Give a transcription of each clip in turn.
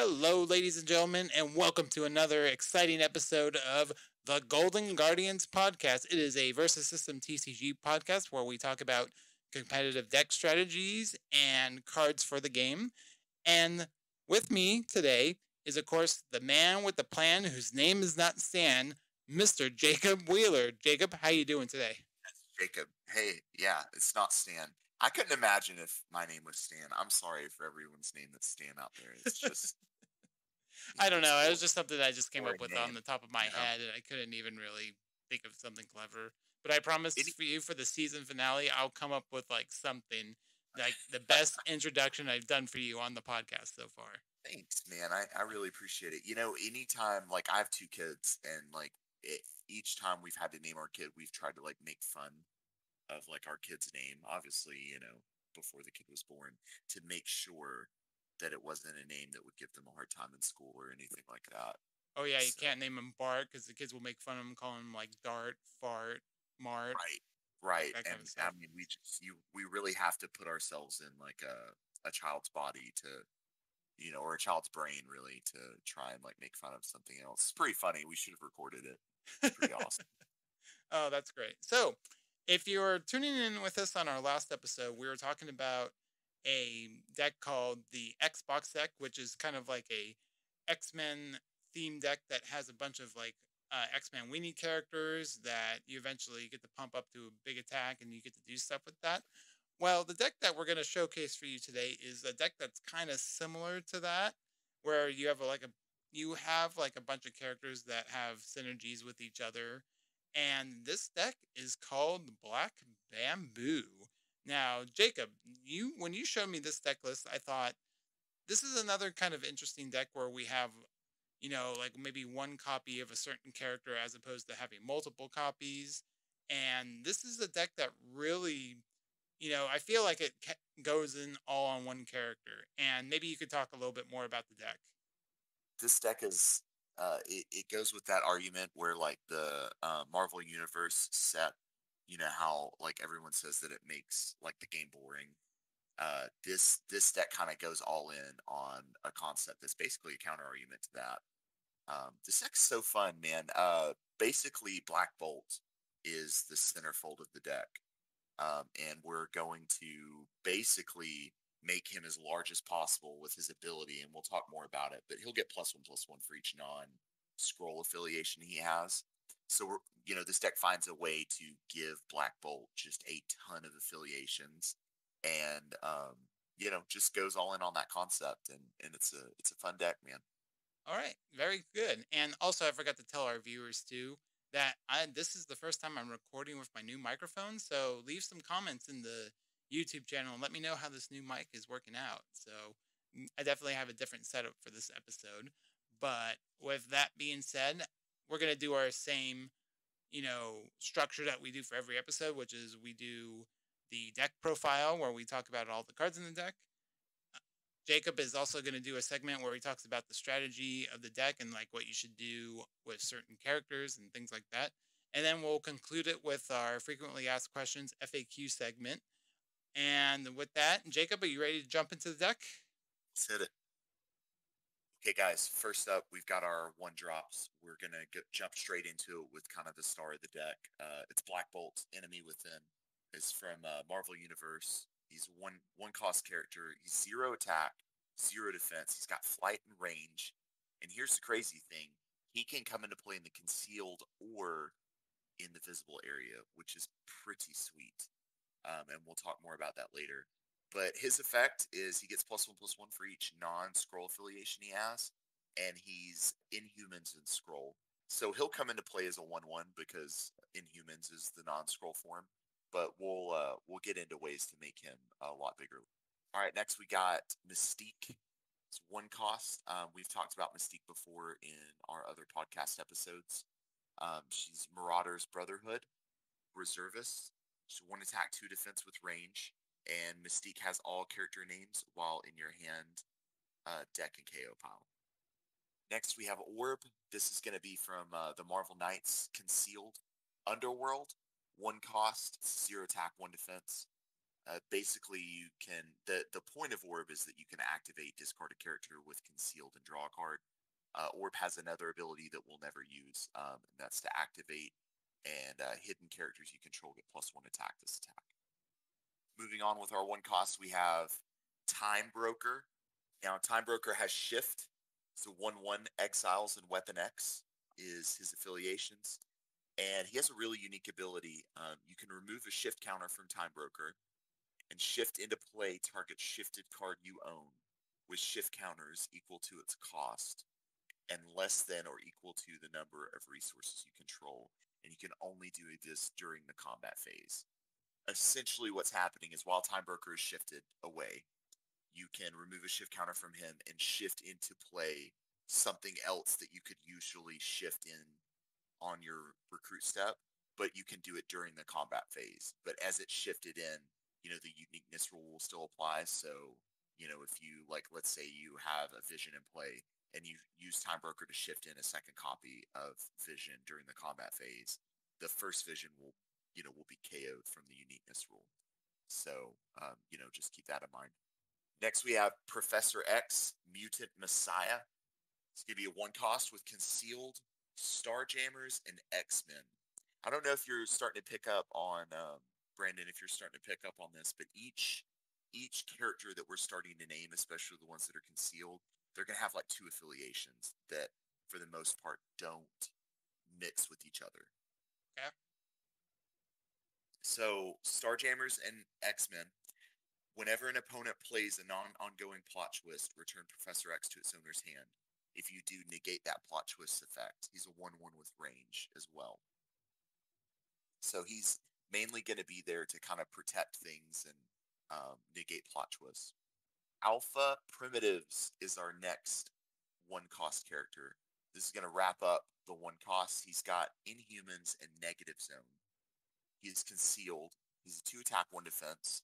Hello, ladies and gentlemen, and welcome to another exciting episode of the Golden Guardians podcast. It is a Versus System TCG podcast where we talk about competitive deck strategies and cards for the game. And with me today is, of course, the man with the plan whose name is not Stan, Mr. Jacob Wheeler. Jacob, how you doing today? Jacob. Hey, yeah, it's not Stan. I couldn't imagine if my name was Stan. I'm sorry for everyone's name that's Stan out there. It's just, I don't it's know. It a was just something I just came up boring with on name, the top of my you know? head, and I couldn't even really think of something clever. But I promise Any, for you for the season finale, I'll come up with like something like the best introduction I've done for you on the podcast so far. Thanks, man. I really appreciate it. Anytime, like, I have two kids, and, like, each time we've had to name our kid, we've tried to, like, make fun of, like, our kid's name, obviously, before the kid was born, to make sure that it wasn't a name that would give them a hard time in school or anything like that. Oh yeah, you So, can't name him Bart because the kids will make fun of him, calling him like Dart, Fart, Mart, right, like right. that And kind of I stuff. mean, we really have to put ourselves in, like, a child's body to, or a child's brain, really, to try and, like, make fun of something else. It's pretty funny. We should have recorded it. It's pretty awesome. Oh, that's great. So, if you're tuning in with us on our last episode, we were talking about a deck called the Xbox deck, which is kind of like a X-Men theme deck that has a bunch of like X-Men weenie characters that you eventually get to pump up to a big attack and you get to do stuff with that. Well, the deck that we're going to showcase for you today is a deck that's kind of similar to that, where you have like a bunch of characters that have synergies with each other, and this deck is called Black Bamboo. Now, Jacob, you when you showed me this deck list, I thought this is another kind of interesting deck where we have, like maybe one copy of a certain character as opposed to having multiple copies. And this is a deck that really, I feel like it goes in all on one character. And maybe you could talk a little bit more about the deck. This deck is it goes with that argument where, like, the Marvel universe set, how, like, everyone says that it makes, like, the game boring. This deck kind of goes all in on a concept that's basically a counter argument to that. This deck's so fun, man. Basically, Black Bolt is the centerfold of the deck, and we're going to basically make him as large as possible with his ability, and we'll talk more about it. But he'll get +1/+1 for each non-scroll affiliation he has. So this deck finds a way to give Black Bolt just a ton of affiliations, and just goes all in on that concept, and it's a fun deck, man. All right, very good. And also, I forgot to tell our viewers too that this is the first time I'm recording with my new microphone. So leave some comments in the YouTube channel and let me know how this new mic is working out. So I definitely have a different setup for this episode. But with that being said, we're gonna do our same, structure that we do for every episode, which is we do the deck profile where we talk about all the cards in the deck. Jacob is also going to do a segment where he talks about the strategy of the deck and like what you should do with certain characters and things like that. And then we'll conclude it with our frequently asked questions FAQ segment. And with that, Jacob, are you ready to jump into the deck? Let's hit it. Okay, guys, first up, we've got our one drops. We're going to jump straight into it with kind of the star of the deck. It's Black Bolt, Enemy Within. It's from Marvel Universe. He's one cost character. He's 0 attack, 0 defense. He's got flight and range. And here's the crazy thing. He can come into play in the concealed or in the visible area, which is pretty sweet. And we'll talk more about that later. But his effect is he gets +1/+1 for each non-scroll affiliation he has, and he's Inhumans and Scroll. So he'll come into play as a 1/1 because Inhumans is the non-scroll form. But we'll get into ways to make him a lot bigger. All right, next we got Mystique. It's one cost. We've talked about Mystique before in our other podcast episodes. She's Marauder's Brotherhood, Reservist. She's 1 attack, 2 defense with range. And Mystique has all character names while in your hand, deck, and KO pile. Next, we have Orb. This is going to be from the Marvel Knights Concealed Underworld. 1 cost, 0 attack, 1 defense. Basically, you can the point of Orb is that you can activate discard a character with concealed and draw a card. Orb has another ability that we'll never use, and that's to activate and hidden characters you control get +1 attack this attack. Moving on with our 1 cost, we have Time Broker. Now, Time Broker has Shift, so 1/1 Exiles and Weapon X is his affiliations. And he has a really unique ability. You can remove a shift counter from Time Broker and shift into play target shifted card you own with shift counters equal to its cost and less than or equal to the number of resources you control. And you can only do this during the combat phase. Essentially, what's happening is while Time Broker is shifted away, you can remove a shift counter from him and shift into play something else that you could usually shift in on your recruit step, but you can do it during the combat phase. But as it's shifted in, the uniqueness rule will still apply. So, if you, like, let's say you have a vision in play and you use Time Broker to shift in a second copy of vision during the combat phase, the first vision will be KO'd from the uniqueness rule. So, just keep that in mind. Next, we have Professor X, Mutant Messiah. It's going to be a 1 cost with Concealed, Starjammers, and X-Men. I don't know if you're starting to pick up on, Brandon, if you're starting to pick up on this, but each character that we're starting to name, especially the ones that are concealed, they're going to have like 2 affiliations that, for the most part, don't mix with each other. Okay. So, Starjammers and X-Men. Whenever an opponent plays a non-ongoing plot twist, return Professor X to its owner's hand. If you do, negate that plot twist effect. He's a 1/1 with range as well. So he's mainly going to be there to kind of protect things and negate plot twists. Alpha Primitives is our next 1 cost character. This is going to wrap up the 1 cost. He's got Inhumans and Negative Zone. He is concealed. He's a 2 attack, 1 defense.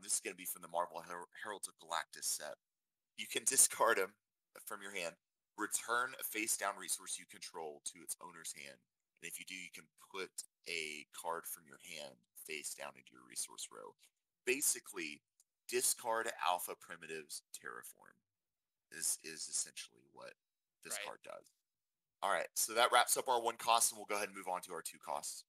This is going to be from the Marvel Heralds of Galactus set. You can discard him from your hand, return a face-down resource you control to its owner's hand, and if you do, you can put a card from your hand face down into your resource row. Basically, discard Alpha Primitives Terraform is essentially what this card does. All right, so that wraps up our 1 cost, and we'll go ahead and move on to our 2 costs.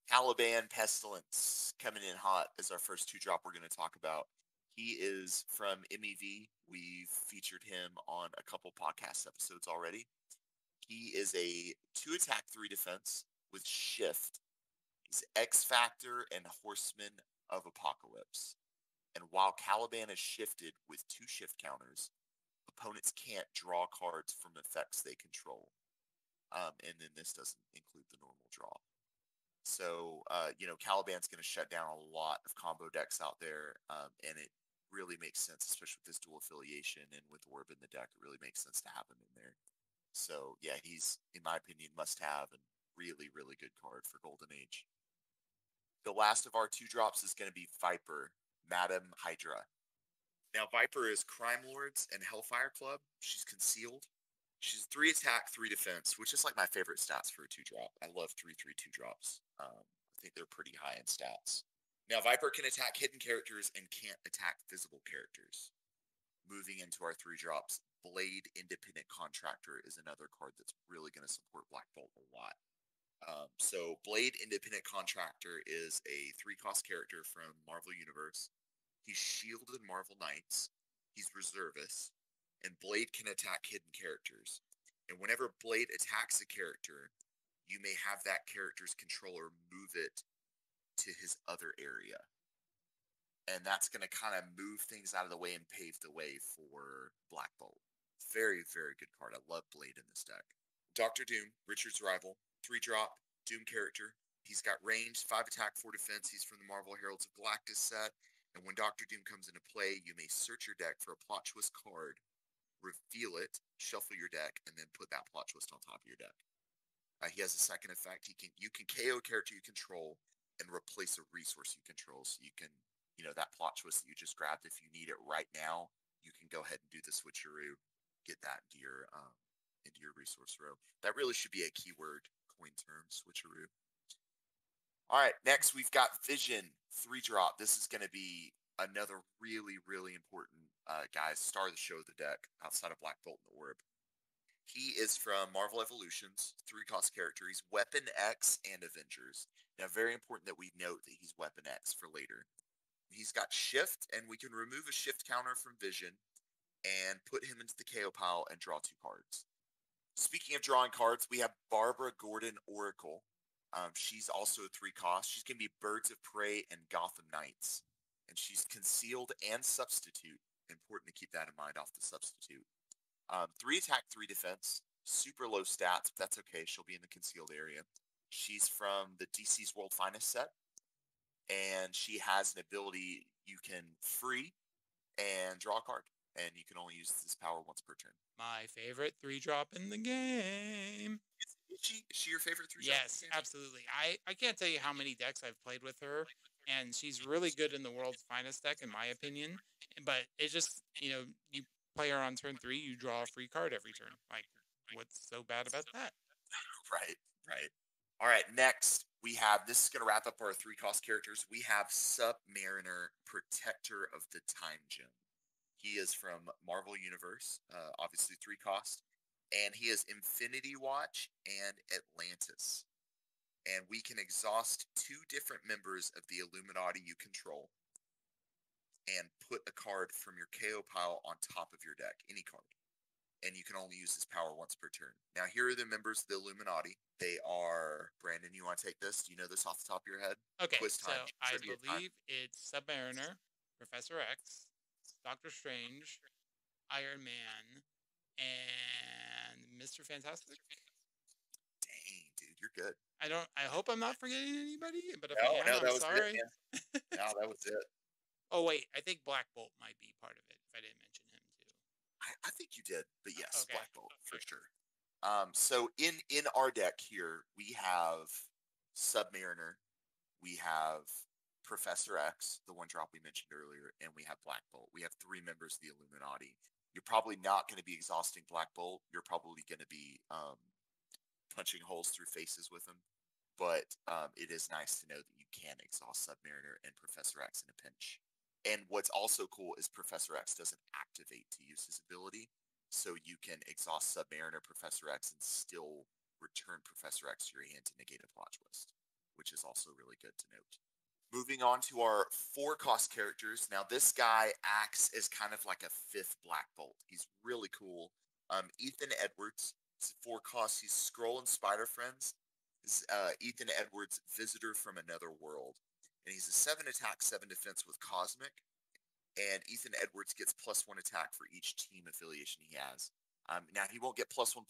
Caliban Pestilence coming in hot is our first 2-drop we're going to talk about. He is from MEV. We've featured him on a couple podcast episodes already. He is a 2 attack, 3 defense with Shift. He's X Factor and Horseman of Apocalypse. And while Caliban is shifted with 2 shift counters, opponents can't draw cards from effects they control. And then this doesn't include the normal draw. So, Caliban's going to shut down a lot of combo decks out there, and it really makes sense, especially with this dual affiliation and with Orb in the deck. It really makes sense to have him in there. So, yeah, he's, in my opinion, must-have and really, really good card for Golden Age. The last of our 2-drops is going to be Viper, Madam Hydra. Now, Viper is Crime Lords and Hellfire Club. She's concealed. She's 3 attack, 3 defense, which is like my favorite stats for a 2-drop. I love 3/3 2-drops. I think they're pretty high in stats. Now, Viper can attack hidden characters and can't attack visible characters. Moving into our 3-drops, Blade Independent Contractor is another card that's really going to support Black Bolt a lot. So Blade Independent Contractor is a 3-cost character from Marvel Universe. He's shielded Marvel Knights. He's reservist. And Blade can attack hidden characters. And whenever Blade attacks a character, you may have that character's controller move it to his other area. And that's going to kind of move things out of the way and pave the way for Black Bolt. Very, very good card. I love Blade in this deck. Dr. Doom, Richard's rival, 3-drop, Doom character. He's got range, 5 attack, 4 defense. He's from the Marvel Heralds of Galactus set. And when Dr. Doom comes into play, you may search your deck for a plot twist card, reveal it, shuffle your deck, and then put that plot twist on top of your deck. He has a second effect. You can KO a character you control and replace a resource you control. So you can, that plot twist that you just grabbed, if you need it right now, you can go ahead and do the switcheroo, get that into your resource row. That really should be a keyword coin term, switcheroo. All right, next we've got Vision 3-drop. This is going to be another really, really important guys, star of the show, the deck, outside of Black Bolt and Orb. He is from Marvel Evolutions, 3-cost character. He's Weapon X and Avengers. Now, very important that we note that he's Weapon X for later. He's got Shift, and we can remove a Shift counter from Vision and put him into the KO pile and draw 2 cards. Speaking of drawing cards, we have Barbara Gordon Oracle. She's also a 3-cost. She's going to be Birds of Prey and Gotham Knights. And she's concealed and substitute. Important to keep that in mind off the substitute. 3 attack, 3 defense. Super low stats, but that's okay. She'll be in the concealed area. She's from the DC's World Finest set. And she has an ability you can free and draw a card. And you can only use this power once per turn. My favorite 3-drop in the game. Is she your favorite 3-drop? Yes, absolutely. I can't tell you how many decks I've played with her, and she's really good in the world's finest deck, in my opinion. But it's just, you play her on turn 3, you draw a free card every turn. Like, what's so bad about that? Right, right. All right, next we have, this is going to wrap up our 3-cost characters. We have Submariner, Protector of the Time Gem. He is from Marvel Universe, obviously 3-cost, and he is Infinity Watch and Atlantis. And we can exhaust 2 different members of the Illuminati you control and put a card from your KO pile on top of your deck, any card. And you can only use this power once per turn. Now, here are the members of the Illuminati. They are, Brandon, you want to take this? Do you know this off the top of your head? Okay, Quiz time. so I Trivia time. believe it's Submariner, Professor X, Doctor Strange, Iron Man, and Mr. Fantastic. Dang, dude, you're good. I hope I'm not forgetting anybody, but if No, I am, no, that I'm was sorry. it, man. No, that was it. Oh wait, I think Black Bolt might be part of it if I didn't mention him too. I think you did, but yes, Okay. Black Bolt for sure. So in our deck here, we have Submariner, we have Professor X, the 1-drop we mentioned earlier, and we have Black Bolt. We have 3 members of the Illuminati. You're probably not going to be exhausting Black Bolt. You're probably going to be punching holes through faces with him. But it is nice to know that you can exhaust Submariner and Professor X in a pinch. And what's also cool is Professor X doesn't activate to use his ability. So you can exhaust Submariner, Professor X, and still return Professor X to your hand to negate a plot twist, which is also really good to note. Moving on to our 4-cost characters. Now, this guy acts as kind of like a 5th Black Bolt. He's really cool. Ethan Edwards. 4-cost. He's Skrull and Spider Friends. Ethan Edwards, Visitor from Another World. And he's a 7 attack, 7 defense with Cosmic. And Ethan Edwards gets +1 attack for each team affiliation he has. Now, he won't get +1/+1,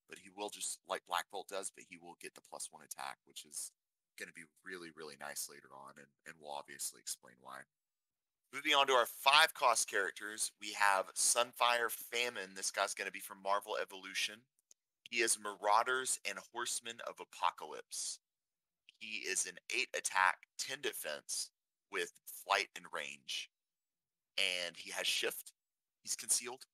but he will, just like Black Bolt does, but he will get the +1 attack, which is going to be really, really nice later on, and we'll obviously explain why. Moving on to our 5-cost characters, we have Sunfire Famine. This guy's going to be from Marvel Evolution. He is Marauders and Horsemen of Apocalypse. He is an 8 attack, 10 defense with flight and range. And he has shift. He's concealed.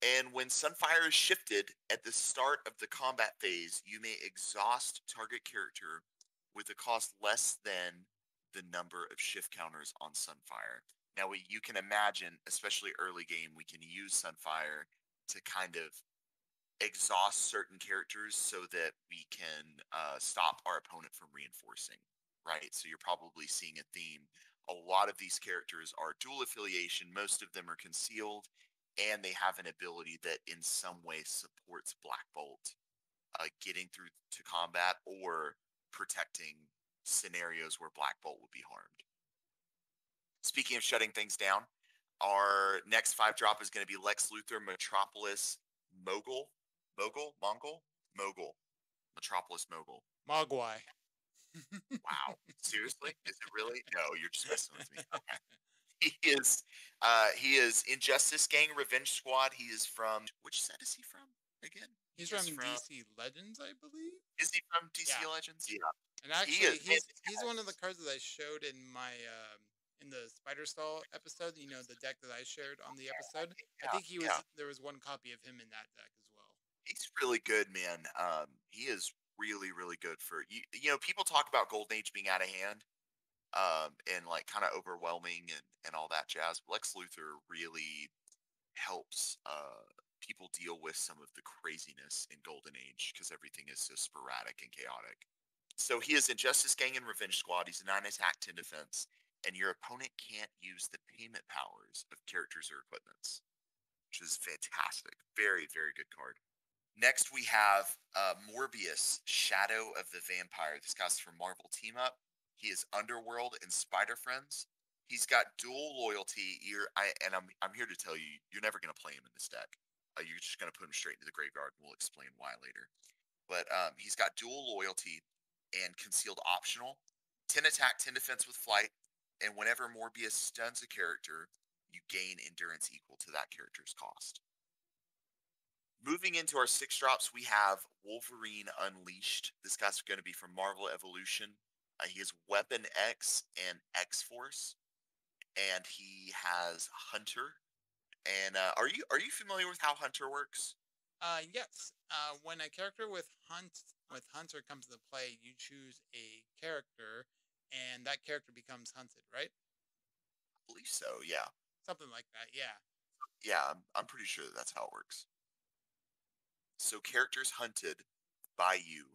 And when Sunfire is shifted at the start of the combat phase, you may exhaust target character with a cost less than the number of shift counters on Sunfire. Now, you can imagine, especially early game, we can use Sunfire to kind of exhaust certain characters so that we can stop our opponent from reinforcing, right? So you're probably seeing a theme. A lot of these characters are dual affiliation. Most of them are concealed, and they have an ability that in some way supports Black Bolt getting through to combat or protecting scenarios where Black Bolt would be harmed. Speaking of shutting things down, our next 5-drop is going to be Lex Luthor, Metropolis, Mogul, Metropolis Mogul. Mogwai. Wow, seriously? Is it really? No, you're just messing with me. Okay. He is Injustice Gang, Revenge Squad. He is from, which set is he from again? He's from DC Legends, I believe. Is he from DC Legends? Yeah. And actually, he's one of the cards that I showed in my in the Spider Stall episode. You know, the deck that I shared on the episode. I think there was one copy of him in that deck as well. He's really good, man. He is really, really good for you. You know, people talk about Golden Age being out of hand, and like kind of overwhelming and all that jazz. Lex Luthor really helps people deal with some of the craziness in Golden Age because everything is so sporadic and chaotic. So he is in Justice Gang and Revenge Squad. He's a 9 attack, 10 defense, and your opponent can't use the payment powers of characters or equipments, which is fantastic. Very, very good card. Next, we have Morbius, Shadow of the Vampire. This guy's from Marvel Team Up. He is Underworld and Spider Friends. He's got dual loyalty. I'm here to tell you, you're never going to play him in this deck. You're just going to put him straight into the graveyard, and we'll explain why later. But he's got dual loyalty and concealed optional. 10 attack, 10 defense with flight. And whenever Morbius stuns a character, you gain endurance equal to that character's cost. Moving into our 6 drops, we have Wolverine Unleashed. This guy's going to be from Marvel Evolution. He has Weapon X and X Force, and he has Hunter. And are you familiar with how Hunter works? Yes. When a character with Hunter comes into play, you choose a character, and that character becomes hunted, right? I believe so. Yeah, Something like that. Yeah. yeah. I'm pretty sure that's how it works. So characters hunted by you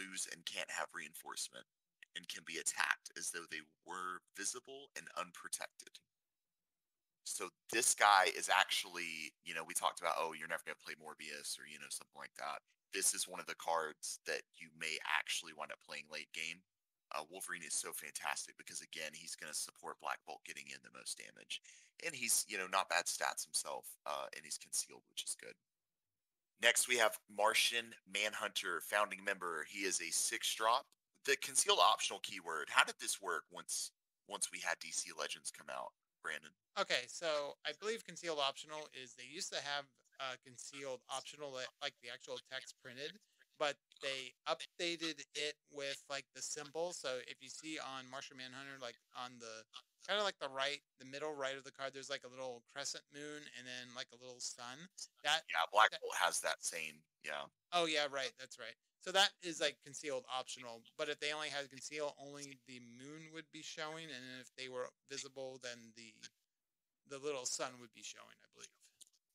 lose and can't have reinforcement and can be attacked as though they were visible and unprotected. So this guy is actually, we talked about, oh, you're never going to play Morbius or, something like that. This is one of the cards that you may actually wind up playing late game. Wolverine is so fantastic because, again, he's going to support Black Bolt getting in the most damage. And he's, not bad stats himself, and he's concealed, which is good. Next, we have Martian Manhunter, founding member. He is a 6-drop. The concealed optional keyword. How did this work once we had DC Legends come out, Brandon? Okay, so I believe concealed optional is they used to have concealed optional like the actual text printed, but they updated it with like the symbol. So if you see on Martian Manhunter, like on the kind of like the middle right of the card, there's like a little crescent moon and then like a little sun. That, Yeah, Black that Bolt has that same. Yeah. oh yeah, right, that's right. So that is like concealed optional, but if they only had conceal, only the moon would be showing, and if they were visible, then the little sun would be showing, I believe.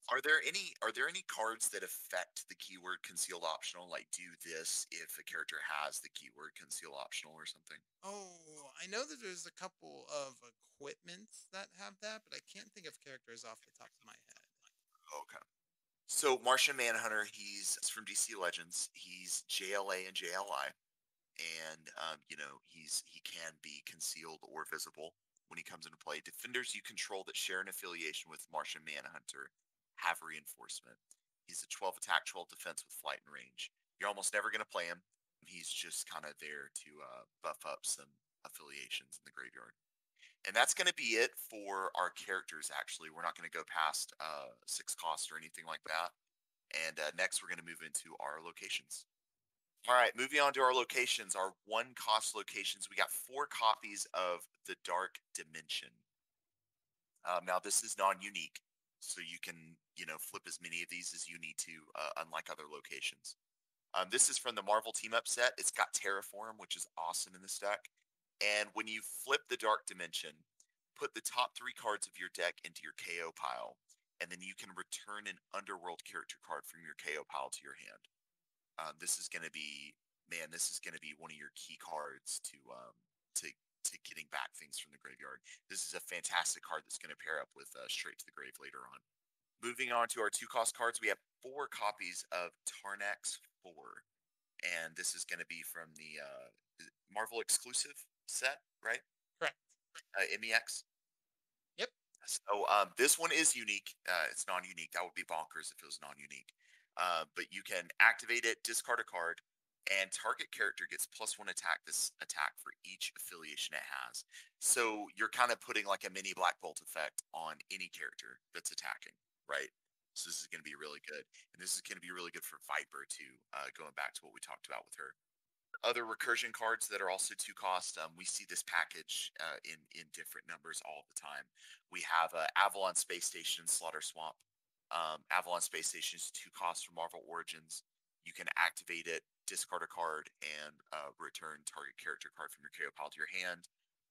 Are there any cards that affect the keyword concealed optional? Like do this if a character has the keyword conceal optional or something? Oh, I know that there's a couple of equipments that have that, but I can't think of characters off the top of my head. Okay. So Martian Manhunter, he's from DC Legends. He's JLA and JLI, and he can be concealed or visible when he comes into play. Defenders you control that share an affiliation with Martian Manhunter have reinforcement. He's a 12 attack, 12 defense with flight and range. You're almost never going to play him. He's just kind of there to buff up some affiliations in the graveyard. And that's going to be it for our characters, actually. We're not going to go past 6 cost or anything like that. And next, we're going to move into our locations. All right, moving on to our locations, our 1-cost locations. We got 4 copies of the Dark Dimension. Now, this is non-unique, so you can, flip as many of these as you need to, unlike other locations. This is from the Marvel Team Up set. It's got Terraform, which is awesome in this deck. And when you flip the Dark Dimension, put the top 3 cards of your deck into your KO pile, and then you can return an Underworld character card from your KO pile to your hand. This is going to be, man, this is going to be one of your key cards to getting back things from the graveyard. This is a fantastic card that's going to pair up with Straight to the Grave later on. Moving on to our 2-cost cards, we have 4 copies of Tarnax 4, and this is going to be from the Marvel exclusive set, right? Correct. MEX. Yep. So this one is unique. It's non-unique. That would be bonkers if it was non-unique. But you can activate it, discard a card, and target character gets +1 attack this attack for each affiliation it has. So you're kind of putting like a mini Black Bolt effect on any character that's attacking, right? So this is going to be really good. And this is going to be really good for Viper too, going back to what we talked about with her. Other recursion cards that are also 2 cost. We see this package in different numbers all the time. We have Avalon Space Station, Slaughter Swamp. Avalon Space Station is 2 costs from Marvel Origins. You can activate it, discard a card and return target character card from your KO pile to your hand.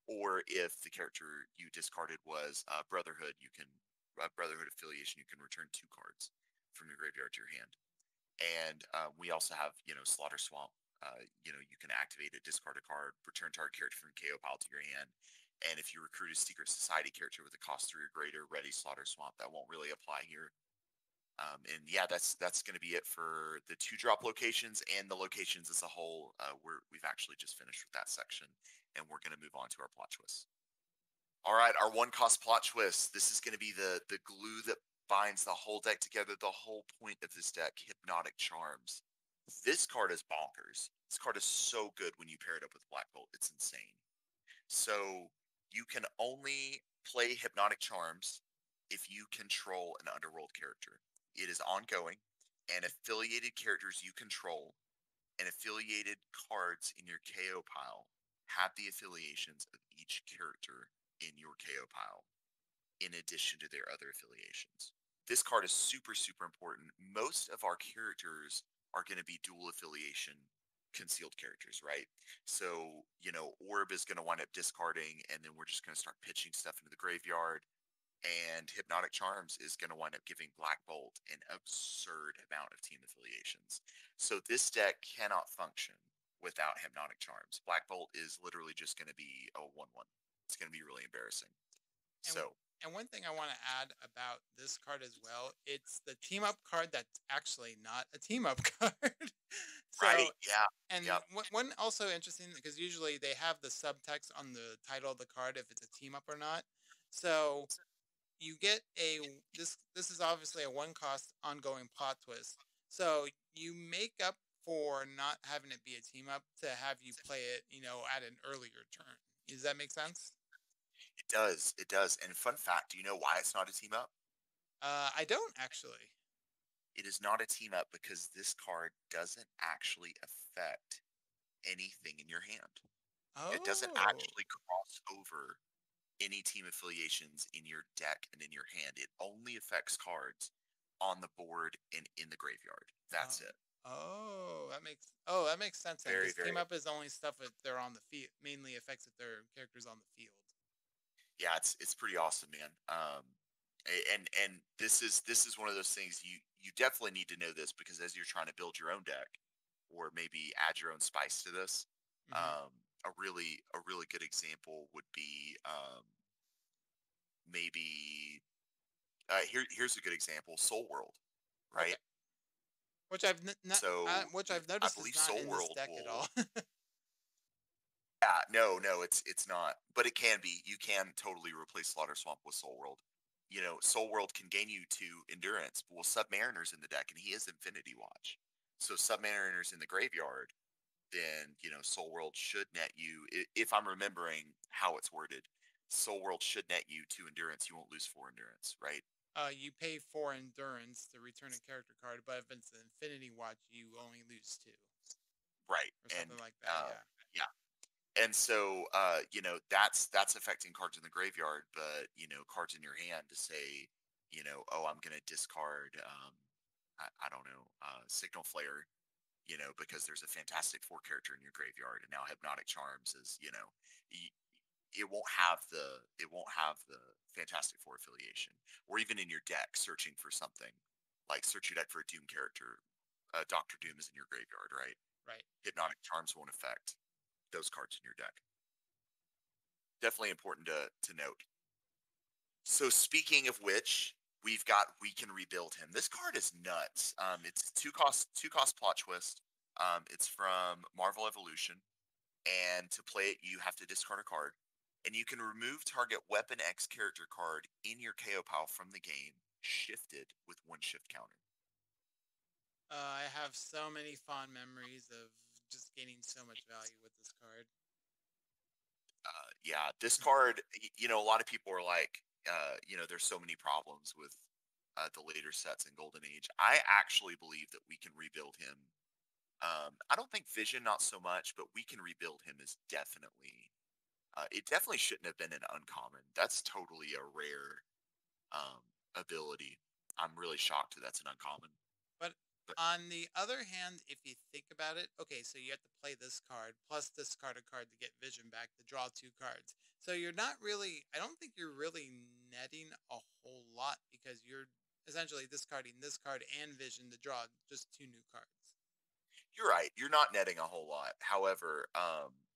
Or if the character you discarded was Brotherhood, Brotherhood affiliation, you can return 2 cards from your graveyard to your hand. And we also have, Slaughter Swamp. You can activate it, discard a card, return target character from KO pile to your hand. And if you recruit a Secret Society character with a cost 3 or greater, ready Slaughter Swamp. That won't really apply here. And yeah, that's going to be it for the 2-drop locations and the locations as a whole. We've actually just finished with that section, and we're going to move on to our plot twists. All right, our 1-cost plot twist. This is going to be the glue that binds the whole deck together. The whole point of this deck, Hypnotic Charms. This card is bonkers. This card is so good when you pair it up with Black Bolt. It's insane. So you can only play Hypnotic Charms if you control an Underworld character. It is ongoing, and affiliated characters you control and affiliated cards in your KO pile have the affiliations of each character in your KO pile, in addition to their other affiliations. This card is super, super important. Most of our characters are going to be dual affiliation concealed characters, right? So, Orb is going to wind up discarding, and then we're just going to start pitching stuff into the graveyard. And Hypnotic Charms is going to wind up giving Black Bolt an absurd amount of team affiliations. So this deck cannot function without Hypnotic Charms. Black Bolt is literally just going to be a 1/1. It's going to be really embarrassing. And one thing I want to add about this card as well, it's the team up card that's actually not a team up card. Right, yeah. And Yep. one also interesting, because usually they have the subtext on the title of the card if it's a team up or not. So you get this is obviously a 1-cost ongoing plot twist. So you make up for not having it be a team up to have you play it, at an earlier turn. Does that make sense? It does. It does. And fun fact, do you know why it's not a team up? I don't actually. It is not a team up because this card doesn't actually affect anything in your hand. It doesn't Oh. actually cross over any team affiliations in your deck and in your hand. It only affects cards on the board and in the graveyard. That's it. That makes sense then. Very, Because team very. up is only stuff if they're on the field. Mainly affects if their characters on the field. Yeah, it's pretty awesome, man. And this is one of those things you definitely need to know this, because as you're trying to build your own deck, or maybe add your own spice to this, Mm-hmm. a really good example would be maybe here's a good example, Soul World, Okay. right? Which I've So which I've I noticed is believe not Soul in this World deck at will. all. Yeah, no, it's not, but it can be. You can totally replace Slaughter Swamp with Soul World. Soul World can gain you 2 endurance. Well, Submariner's in the deck, and he is Infinity Watch. So Submariner's in the graveyard, then Soul World should net you. If I'm remembering how it's worded, Soul World should net you 2 endurance. You won't lose 4 endurance, right? You pay 4 endurance to return a character card, but if it's an Infinity Watch, you only lose 2 Right, or and something like that. Yeah. yeah. And so, that's affecting cards in the graveyard, but cards in your hand to say, oh, I'm going to discard, I don't know, Signal Flare, because there's a Fantastic Four character in your graveyard, and now Hypnotic Charms is, it won't have the Fantastic Four affiliation, or even in your deck searching for something, like search your deck for a Doom character. Doctor Doom is in your graveyard, right? Right. Hypnotic Charms won't affect those cards in your deck. Definitely important to note. So speaking of which, we've got We Can Rebuild Him. This card is nuts. It's two cost plot twist. It's from Marvel Evolution, and to play it, you have to discard a card, and you can remove target Weapon X character card in your KO pile from the game, shifted with 1 shift counter. I have so many fond memories of just gaining so much value with this card. Yeah, this card, a lot of people are like, there's so many problems with the later sets in Golden Age. I actually believe that We Can Rebuild Him. I don't think Vision, not so much, but We Can Rebuild Him is definitely. It definitely shouldn't have been an uncommon. That's totally a rare ability. I'm really shocked that that's an uncommon. But But on the other hand, if you think about it, okay, so you have to play this card plus discard a card to get vision back to draw two cards. So you're not really, I don't think you're really netting a whole lot because you're essentially discarding this card and vision to draw just two new cards. you're right. You're not netting a whole lot. However,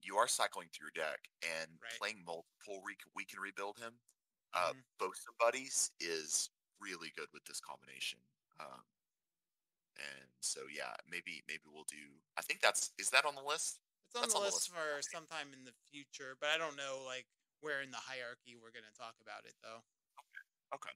you are cycling through your deck and Right. playing multiple. We can rebuild him. Hmm. Both of buddies is really good with this combination. Um, and so yeah, maybe we'll do. I think that's is that on the list? It's on That's the on the list list. for sometime in the future, but I don't know like where in the hierarchy we're going to talk about it though. Okay.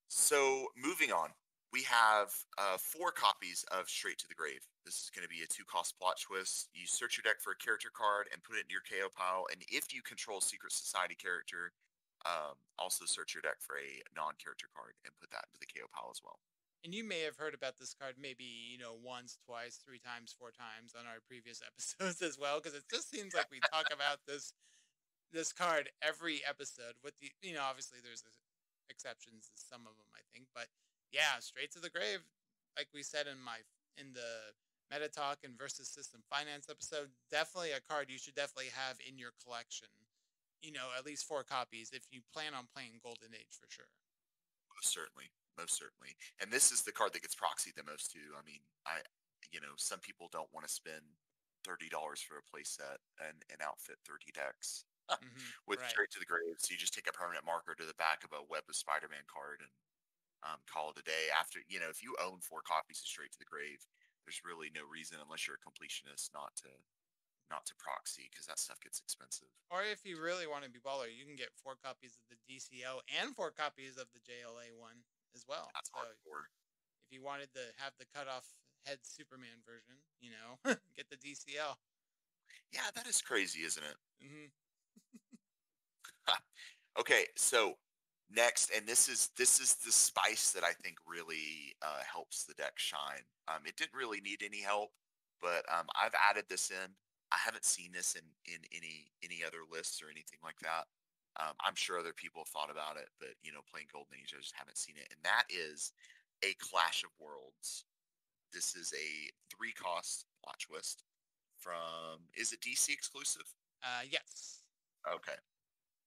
So moving on, we have four copies of Straight to the Grave. This is going to be a two-cost plot twist. You search your deck for a character card and put it into your KO pile. And if you control Secret Society character, also search your deck for a non-character card and put that into the KO pile as well. And you may have heard about this card maybe, once, twice, three times, four times on our previous episodes as well, because it just seems like we talk about this card every episode. With the, obviously there's exceptions to some of them, I think, but yeah, Straight to the Grave, like we said in the Meta Talk and versus System Finance episode, definitely a card you should definitely have in your collection. At least four copies if you plan on playing Golden Age for sure. Most certainly, most certainly. And this is the card that gets proxied the most too. I mean, some people don't want to spend $30 for a playset and outfit 30 decks with Right. Straight to the Grave. So you just take a permanent marker to the back of a Web of Spider-Man card and call it a day. After if you own four copies of Straight to the Grave, there's really no reason unless you're a completionist not to proxy because that stuff gets expensive. Or if you really want to be baller, you can get four copies of the DCO and four copies of the JLA one as well. That's So hardcore. if you wanted to have the cutoff head Superman version, get the DCL. Yeah, that is crazy, isn't it? Hmm. Okay, so next, and this is the spice that I think really helps the deck shine. It didn't really need any help, but I've added this in. I haven't seen this in any other lists or anything like that. I'm sure other people have thought about it, but playing Golden Age, I just haven't seen it. And that is a Clash of Worlds. This is a three-cost plot twist from. Is it DC exclusive? Yes. Okay.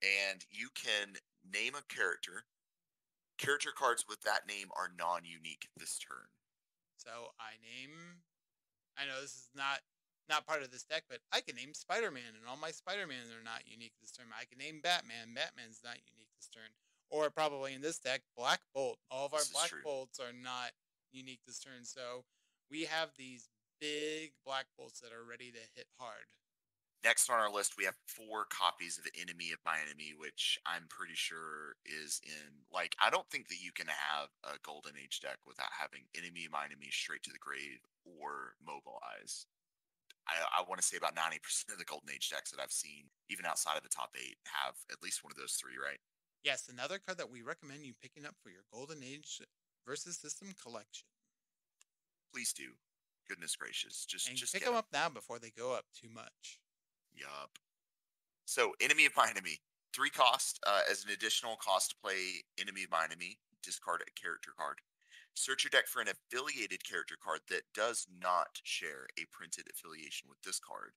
And you can name a character. Character cards with that name are non-unique this turn. So I know this is not part of this deck, but I can name Spider-Man, and all my Spider-Man are not unique this turn. I can name Batman. Batman's not unique this turn. Or probably in this deck, Black Bolt. All of our This is Black true. Bolts are not unique this turn. So we have these big Black Bolts that are ready to hit hard. Next on our list, we have four copies of Enemy of My Enemy, which I'm pretty sure is in. Like, I don't think that you can have a Golden Age deck without having Enemy of My Enemy, Straight to the Grave, or Mobilize. I want to say about 90% of the Golden Age decks that I've seen, even outside of the top eight, have at least one of those three, right? Yes, another card that we recommend you picking up for your Golden Age versus System collection. Please do. Goodness gracious. Just And just pick get them them. up now before they go up too much. Yup. So, Enemy of My Enemy, three cost as an additional cost to play Enemy of My Enemy. Discard a character card. Search your deck for an affiliated character card that does not share a printed affiliation with this card,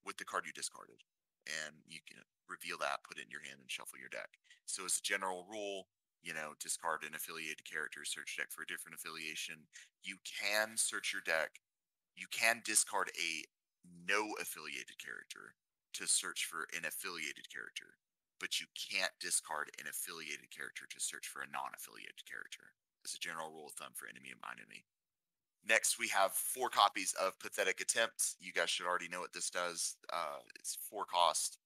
with the card you discarded, and you can reveal that, put it in your hand, and shuffle your deck. So, as a general rule, discard an affiliated character, search your deck for a different affiliation. You can search your deck. You can discard a no affiliated character to search for an affiliated character, but you can't discard an affiliated character to search for a non-affiliated character. As a general rule of thumb for Enemy of My Enemy. Next, we have four copies of Pathetic Attempt. You guys should already know what this does. It's four cost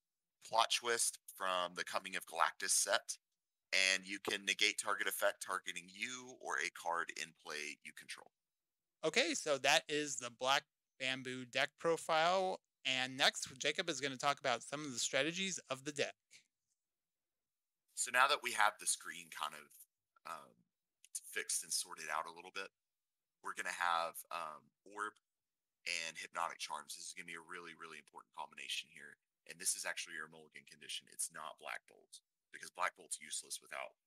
plot twist from the Coming of Galactus set, and you can negate target effect targeting you or a card in play you control. Okay, so that is the Black Bamboo deck profile. And next, Jacob is going to talk about some of the strategies of the deck. So now that we have the screen kind of fixed and sorted out a little bit, we're going to have Orb and Hypnotic Charms. This is going to be a really, really important combination here. And this is actually your mulligan condition. It's not Black Bolt because Black Bolt's useless without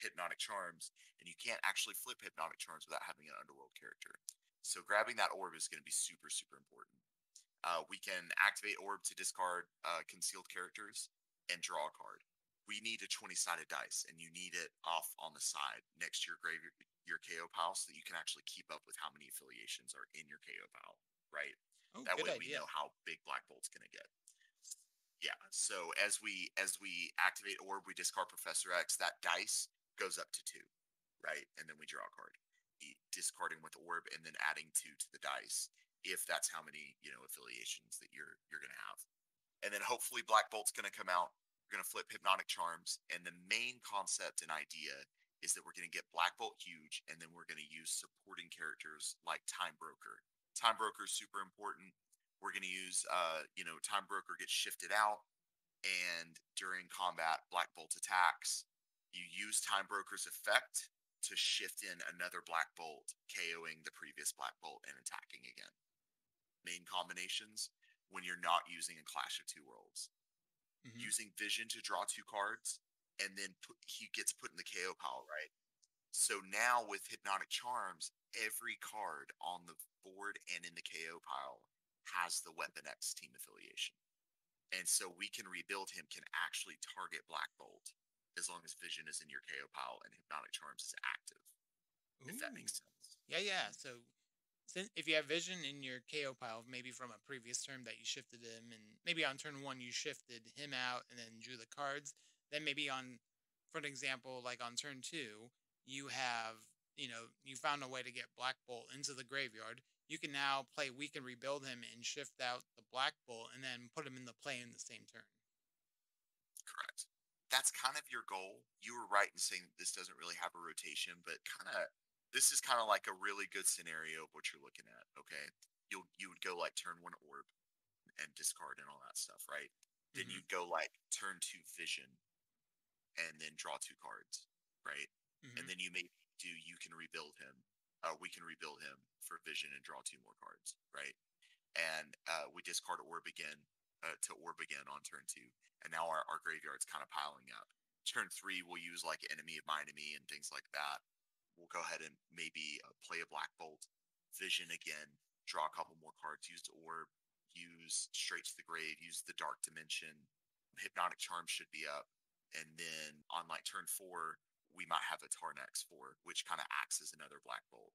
hypnotic charms, and you can't actually flip hypnotic charms without having an underworld character. So grabbing that orb is going to be super, super important. We can activate orb to discard concealed characters and draw a card. We need a 20-sided dice, and you need it off on the side next to your your KO pile, so that you can actually keep up with how many affiliations are in your KO pile, right? Oh, That good way we idea. know how big Black Bolt's going to get. Yeah. So as we activate orb, we discard Professor X. That dice goes up to 2, right? And then we draw a card, discarding with orb and then adding 2 to the dice if that's how many affiliations that you're going to have. And then hopefully Black Bolt's going to come out. We're going to flip hypnotic charms, and the main concept and idea is that we're going to get Black Bolt huge, and then we're going to use supporting characters like Time Broker. Time Broker is super important. We're going to use, Time Broker gets shifted out, and during combat, Black Bolt attacks. You use Time Broker's effect to shift in another Black Bolt, KOing the previous Black Bolt and attacking again. Main combinations when you're not using a Clash of Two Worlds. Mm-hmm. Using Vision to draw 2 cards, and then he gets put in the KO pile, right? So now with Hypnotic Charms, every card on the board and in the KO pile has the Weapon X team affiliation. And so we can rebuild him, can actually target Black Bolt as long as Vision is in your KO pile and Hypnotic Charms is active. Ooh. If that makes sense. Yeah. So if you have Vision in your KO pile, maybe from a previous turn that you shifted him, and maybe on turn 1 you shifted him out and then drew the cards, then maybe for an example, like on turn 2, you have, you found a way to get Black Bolt into the graveyard. You can now play We Can Rebuild him and shift out the Black Bolt and then put him in the play in the same turn. Correct. That's kind of your goal. You were right in saying this doesn't really have a rotation, but this is kind of like a really good scenario of what you're looking at. Okay, you would go like turn 1 orb and discard and all that stuff, right? Then Mm-hmm. you'd go like turn 2 Vision and then draw 2 cards, right? Mm-hmm. And then you can rebuild him. We can rebuild him for Vision and draw 2 more cards, right? And we discard orb again to orb again on turn 2, and now our graveyard's kind of piling up. Turn 3, we'll use like Enemy of My Enemy and things like that. We'll go ahead and maybe play a Black Bolt, Vision again, draw a couple more cards, use orb, use Straight to the Grave, use the Dark Dimension. Hypnotic Charm should be up, and then on like turn 4, we might have a Tarnax 4, which kind of acts as another Black Bolt.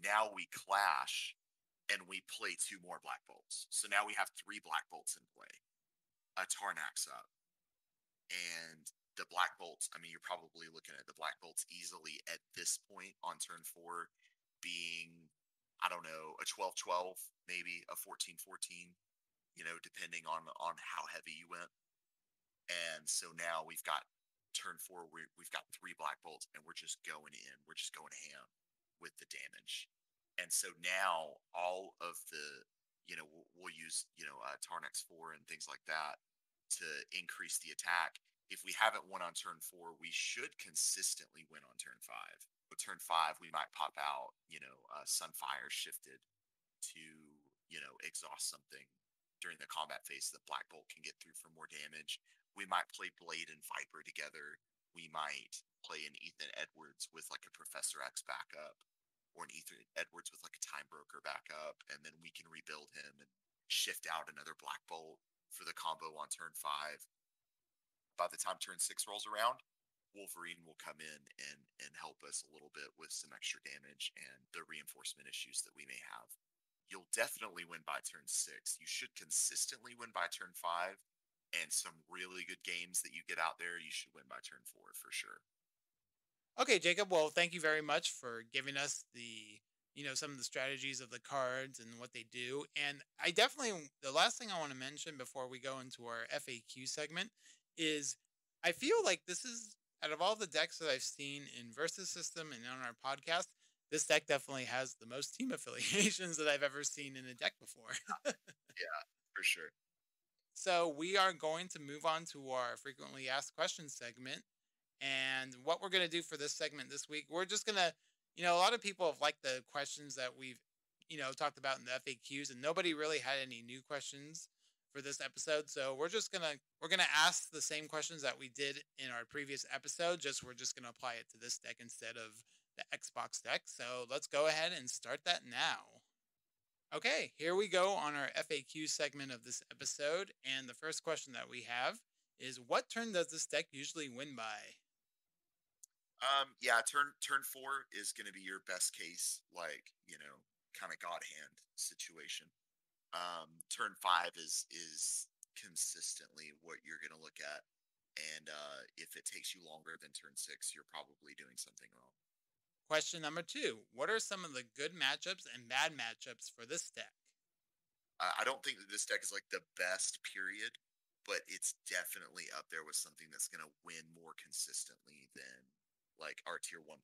Now we clash and we play 2 more Black Bolts. So now we have 3 Black Bolts in play. A Tarnax up. And the Black Bolts, I mean, you're probably looking at the Black Bolts easily at this point on turn 4 being, I don't know, a 12-12, maybe a 14-14, depending on how heavy you went. And so now we've got turn 4, we've got 3 Black Bolts, and we're just going in. We're just going ham with the damage. And so now all of the, we'll use, Tarnax 4 and things like that to increase the attack. If we haven't won on turn 4, we should consistently win on turn 5. With turn 5, we might pop out, Sunfire shifted to, exhaust something during the combat phase so that Black Bolt can get through for more damage. We might play Blade and Viper together. We might play an Ethan Edwards with like a Professor X backup, or an Ethan Edwards with like a Time Broker backup, and then we can rebuild him and shift out another Black Bolt for the combo on turn 5. By the time turn 6 rolls around, Wolverine will come in and help us a little bit with some extra damage and the reinforcement issues that we may have. You'll definitely win by turn 6. You should consistently win by turn 5, and some really good games that you get out there, you should win by turn 4 for sure. Okay, Jacob. Well, thank you very much for giving us some of the strategies of the cards and what they do. And the last thing I want to mention before we go into our FAQ segment is I feel like this is, out of all the decks that I've seen in Versus System and on our podcast, this deck definitely has the most team affiliations that I've ever seen in a deck before. Yeah, for sure. So we are going to move on to our frequently asked questions segment. And what we're going to do for this segment this week, we're just going to, a lot of people have liked the questions that we've, talked about in the FAQs, and nobody really had any new questions for this episode. So we're gonna ask the same questions that we did in our previous episode. Just we're just gonna apply it to this deck instead of the Xbox deck. So let's go ahead and start that now. Okay, here we go on our FAQ segment of this episode. And the first question that we have is, what turn does this deck usually win by? Yeah, turn four is going to be your best case, like, kind of God hand situation. Turn five is consistently what you're going to look at, and if it takes you longer than turn six, you're probably doing something wrong. Question number two, what are some of the good matchups and bad matchups for this deck? I don't think that this deck is like the best period, but it's definitely up there with something that's going to win more consistently than like our tier 1.5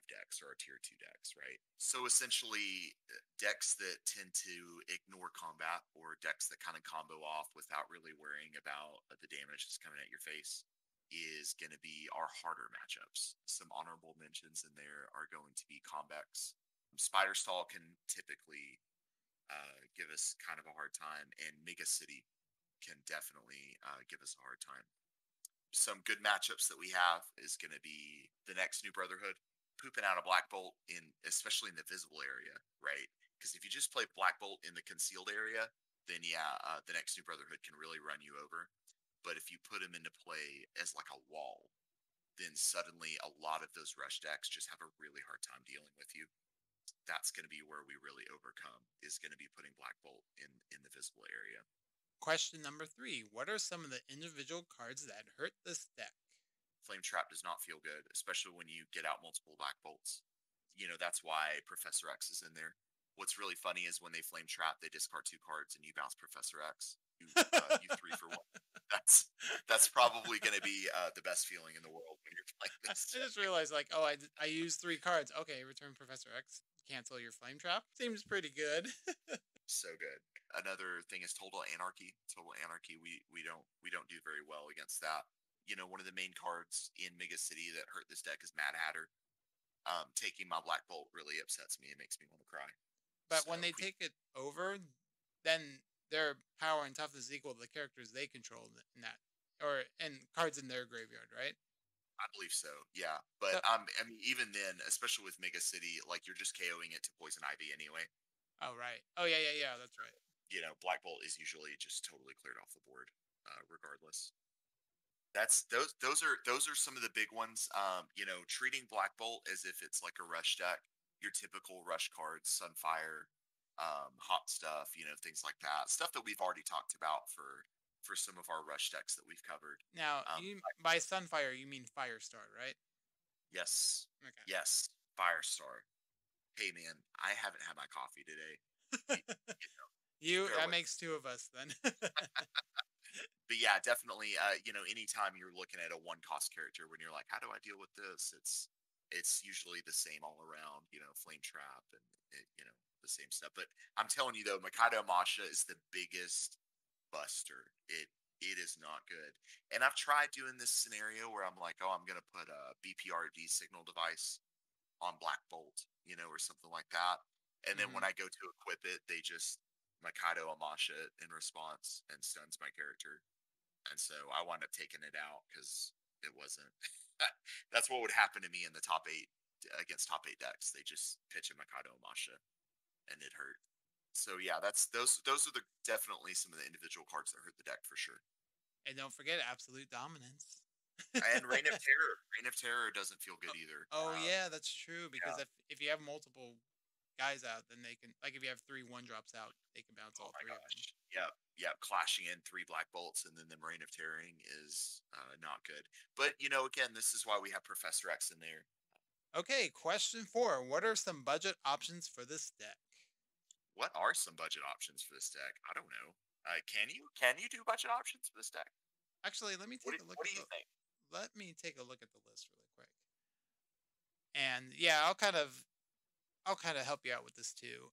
decks or our tier 2 decks, right? So essentially, decks that tend to ignore combat or decks that kind of combo off without really worrying about the damage that's coming at your face is going to be our harder matchups. Some honorable mentions in there are going to be Convex. Spider Stall can typically give us kind of a hard time, and Mega City can definitely give us a hard time. Some good matchups that we have is going to be the next New Brotherhood, pooping out a Black Bolt especially in the visible area, right? Because if you just play Black Bolt in the concealed area, then the next New Brotherhood can really run you over. But if you put him into play as like a wall, then suddenly a lot of those rush decks just have a really hard time dealing with you. That's going to be where we really overcome, is going to be putting Black Bolt in the visible area. Question number three, what are some of the individual cards that hurt this deck? Flame Trap does not feel good, especially when you get out multiple Black Bolts. That's why Professor X is in there. What's really funny is when they Flame Trap, they discard 2 cards and you bounce Professor X. You 3 for 1. That's probably going to be the best feeling in the world when you're playing this. I just realized, like, oh, I used 3 cards. Okay, return Professor X. Cancel your Flame Trap. Seems pretty good. So good. Another thing is Total Anarchy. Total Anarchy, we don't do very well against that. One of the main cards in Mega City that hurt this deck is Mad Hatter. Taking my Black Bolt really upsets me. It makes me want to cry. But when they take it over, then their power and toughness equal to the characters they control in that, or and cards in their graveyard, right? I believe so, yeah. But I mean, even then, especially with Mega City, like you're just KOing it to Poison Ivy anyway. Oh right. Oh yeah. That's right. Black Bolt is usually just totally cleared off the board, regardless. Those are some of the big ones. Treating Black Bolt as if it's like a rush deck, your typical rush cards, Sunfire, hot stuff, things like that, stuff that we've already talked about for some of our rush decks that we've covered. Now, by Sunfire, you mean Firestar, right? Yes. Okay. Yes, Firestar. Hey man, I haven't had my coffee today. That makes 2 of us then. But yeah, definitely. Anytime you're looking at a 1-cost character, when you're like, how do I deal with this? It's usually the same all around. Flame Trap and the same stuff. But I'm telling you though, Mikado Masha is the biggest buster. It is not good. And I've tried doing this scenario where I'm like, oh, I'm gonna put a BPRD signal device on Black Bolt, or something like that. And then when I go to equip it, they just Mikado Amasha in response and stuns my character. And so I wound up taking it out because it wasn't. That's what would happen to me in the top 8 against top 8 decks. They just pitch a Mikado Amasha, and it hurt. So yeah, those are definitely some of the individual cards that hurt the deck for sure. And don't forget Absolute Dominance. And Reign of Terror. Reign of Terror doesn't feel good either. Oh yeah, that's true. Because if you have multiple guys out, then they can, like, if you have 3 1-drops out, they can bounce all 3 of them. Yeah, clashing in 3 Black Bolts and then the Reign of Terroring is not good. But again, this is why we have Professor X in there. Okay, question 4. What are some budget options for this deck? What are some budget options for this deck? I don't know. Can you do budget options for this deck? Actually, let me take a look. What do you think? Let me take a look at the list really quick. And yeah, I'll kind of help you out with this too.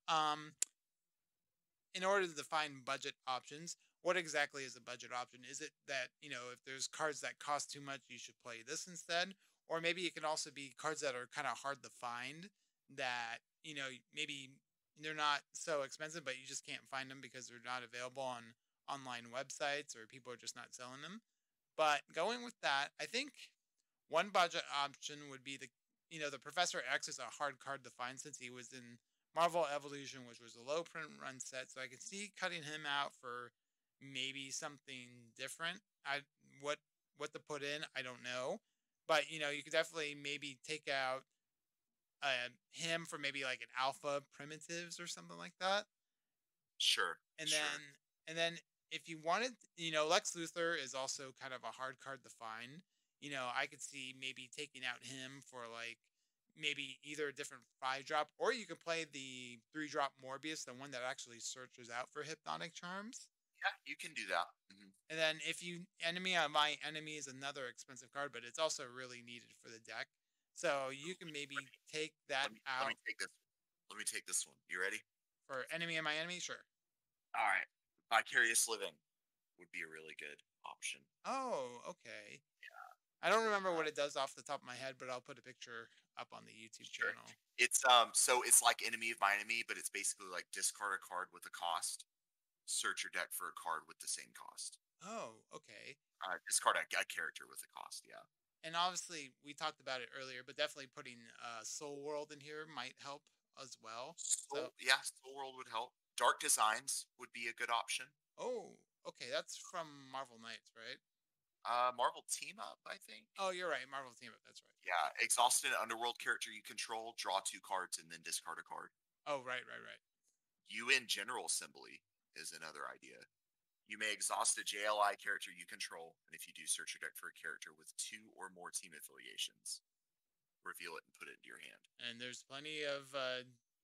In order to define budget options, what exactly is a budget option? Is it that, if there's cards that cost too much, you should play this instead? Or maybe it can also be cards that are kind of hard to find that, maybe they're not so expensive, but you just can't find them because they're not available online websites or people are just not selling them. But going with that, I think one budget option would be the Professor X is a hard card to find since he was in Marvel Evolution, which was a low print run set. So I could see cutting him out for maybe something different. What what to put in, I don't know. But you could definitely maybe take out him for maybe like an alpha primitives or something like that. Sure, And then sure. if you wanted, Lex Luthor is also kind of a hard card to find. I could see maybe taking out him for like maybe either a different 5 drop, or you could play the 3 drop Morbius, the one that actually searches out for hypnotic charms. Yeah, you can do that. Mhm. And then if you enemy on my enemy is another expensive card, but it's also really needed for the deck. So you can maybe take that Let me out take this. Let me take this one. You ready? for enemy and my enemy, sure. All right. Vicarious Living would be a really good option. Oh, okay. I don't remember Uh, what it does off the top of my head, but I'll put a picture up on the YouTube sure. channel. It's like Enemy of My Enemy, but it's basically like discard a card with a cost, search your deck for a card with the same cost. Oh, okay. Discard a character with a cost. Yeah. And obviously, we talked about it earlier, but definitely putting Soul World in here might help as well. So, Soul World would help. Dark Designs would be a good option. oh, okay, that's from Marvel Knights, right? Marvel Team Up, I think. Oh, you're right, Marvel Team Up. That's right. Yeah, exhausted underworld character you control, draw 2 cards, and then discard a card. Oh, right, right, right. UN General Assembly is another idea. You may exhaust a JLI character you control, and if you do, search your deck for a character with 2 or more team affiliations. Reveal it and put it into your hand. And there's plenty of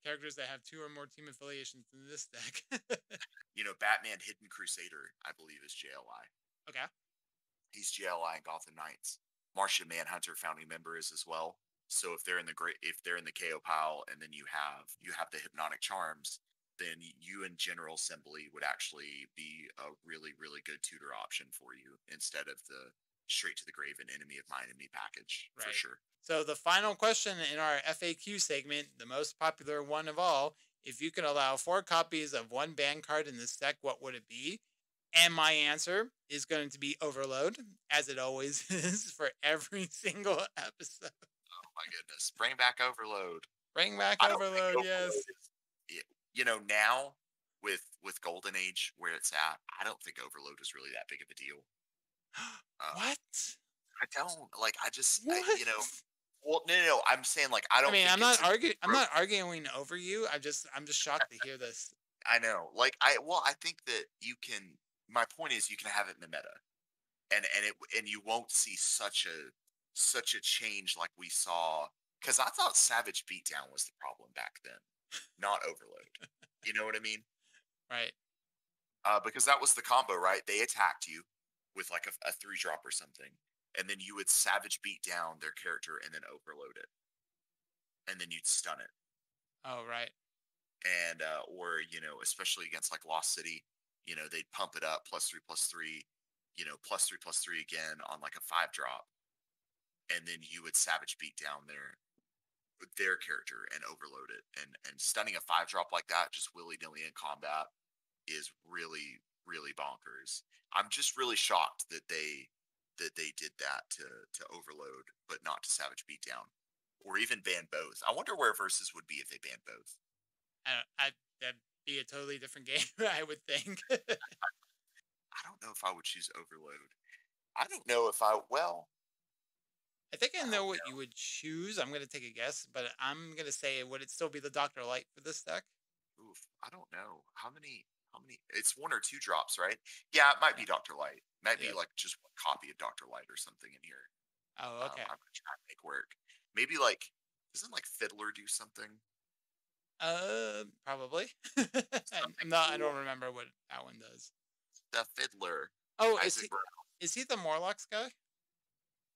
characters that have 2 or more team affiliations in this deck. Batman Hidden Crusader, I believe, is JLI. Okay. He's JLI and Gotham Knights. Martian Manhunter founding member is as well. So if they're in the KO pile, and then you have the hypnotic charms, then you and General Assembly would actually be a really, really good tutor option for you instead of the straight to the grave and enemy of my enemy package for Right. sure. So the final question in our FAQ segment, the most popular one of all, if you could allow 4 copies of one banned card in this deck, what would it be? And my answer is going to be Overload, as it always is for every single episode. Oh my goodness. Bring back Overload. Bring back I don't think Overload, yes. Now with Golden Age where it's at, I don't think Overload is really that big of a deal. What? I don't like. What? Well, no. I'm saying like I don't. I mean, think I'm not arguing. I'm not arguing over you. I'm just shocked to hear this. I know. I think that you can. My point is, you can have it in the meta, and you won't see such a change like we saw. Because I thought Savage Beatdown was the problem back then, not Overload. You know what I mean? Right. Because that was the combo, right? They attacked you with like a 3 drop or something, and then you would Savage beat down their character and then overload it, and then you'd stun it. Oh, right. And or especially against like Lost City, they'd pump it up +3/+3, +3/+3 again on like a 5 drop, and then you would Savage beat down their character and overload it, and stunning a 5 drop like that just willy nilly in combat is really, really bonkers. I'm just really shocked that they did that to overload, but not to Savage Beatdown, or even ban both. I wonder where versus would be if they banned both. That'd be a totally different game, I would think. I don't know if I would choose overload. I don't know if I well. I think I I know don't what know. you would choose. I'm gonna take a guess, but I'm gonna say, would it still be the Doctor Light for this deck? Oof, I don't know how many. How many? It's 1 or 2 drops, right? Yeah, it might Yeah. be Doctor Light. Might be Yep. like just one copy of Doctor Light or something in here. Oh, okay. I'm gonna try to make work. Maybe like doesn't like Fiddler do something? Probably. Something I cool. don't remember what that one does. The Fiddler. Oh, Isaac Brown. is he the Morlocks guy?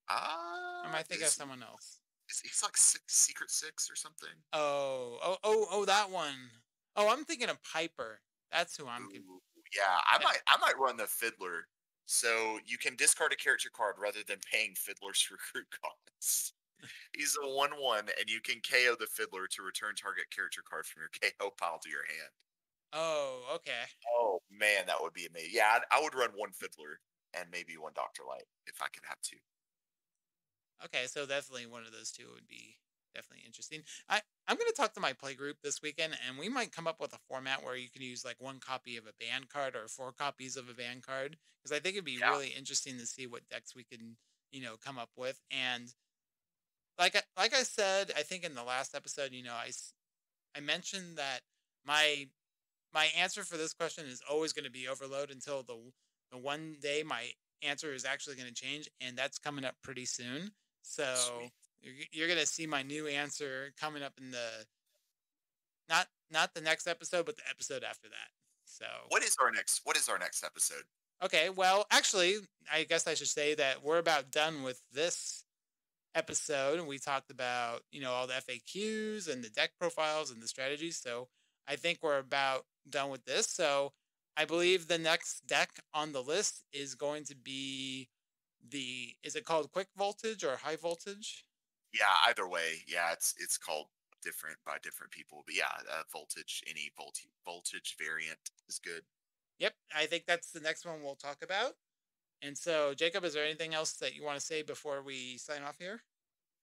Or am I thinking of Is someone else? he's like Secret Six or something? Oh, that one. Oh, I'm thinking of Piper. That's who I'm. Ooh, yeah, I might run the Fiddler, so you can discard a character card rather than paying Fiddler's recruit costs. He's a 1/1, and you can KO the Fiddler to return target character card from your KO pile to your hand. Oh, okay. Oh man, that would be amazing. Yeah, I would run one Fiddler and maybe one Doctor Light if I could have two. Okay, so definitely one of those two would be definitely interesting. I'm going to talk to my play group this weekend, and we might come up with a format where you can use like one copy of a band card or four copies of a band card, because I think it'd be Yeah, really interesting to see what decks we can, come up with. And like I said, I think in the last episode, I mentioned that my my answer for this question is always going to be Overload until the one day my answer is actually going to change, and that's coming up pretty soon. So sweet. you're going to see my new answer coming up in the not the next episode, but the episode after that. So What is our next episode? okay, well, actually, I guess I should say that we're about done with this episode, and we talked about all the FAQs and the deck profiles and the strategies. So I think we're about done with this. So I believe the next deck on the list is going to be the is it called quick voltage or high voltage? Yeah, either way, yeah, it's called different by different people, but yeah, voltage, any voltage variant is good. Yep, I think that's the next one we'll talk about. And so, Jacob, is there anything else that you want to say before we sign off here?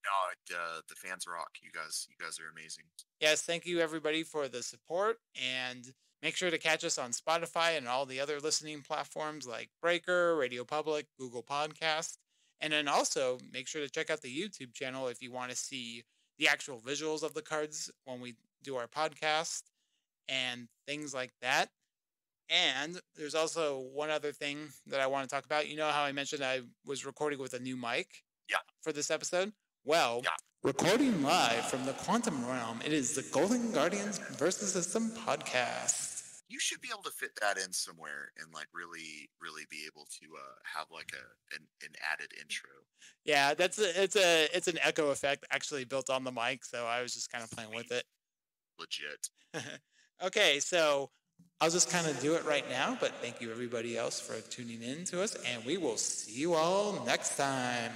No, the fans rock. You guys are amazing. Yes, thank you everybody for the support, and make sure to catch us on Spotify and all the other listening platforms like Breaker, Radio Public, Google Podcast. And then also make sure to check out the YouTube channel if you want to see the actual visuals of the cards when we do our podcast and things like that. And there's also one other thing that I want to talk about. You know how I mentioned I was recording with a new mic Yeah, for this episode? Well, yeah. recording live from the quantum realm, it is the Golden Guardians versus System podcast. You should be able to fit that in somewhere and like really be able to have like an added intro. Yeah, it's an echo effect actually built on the mic, so I was just kind of playing with Sweet, it. legit. Okay, so I'll just kind of do it right now, but thank you everybody else for tuning in to us, and we will see you all next time.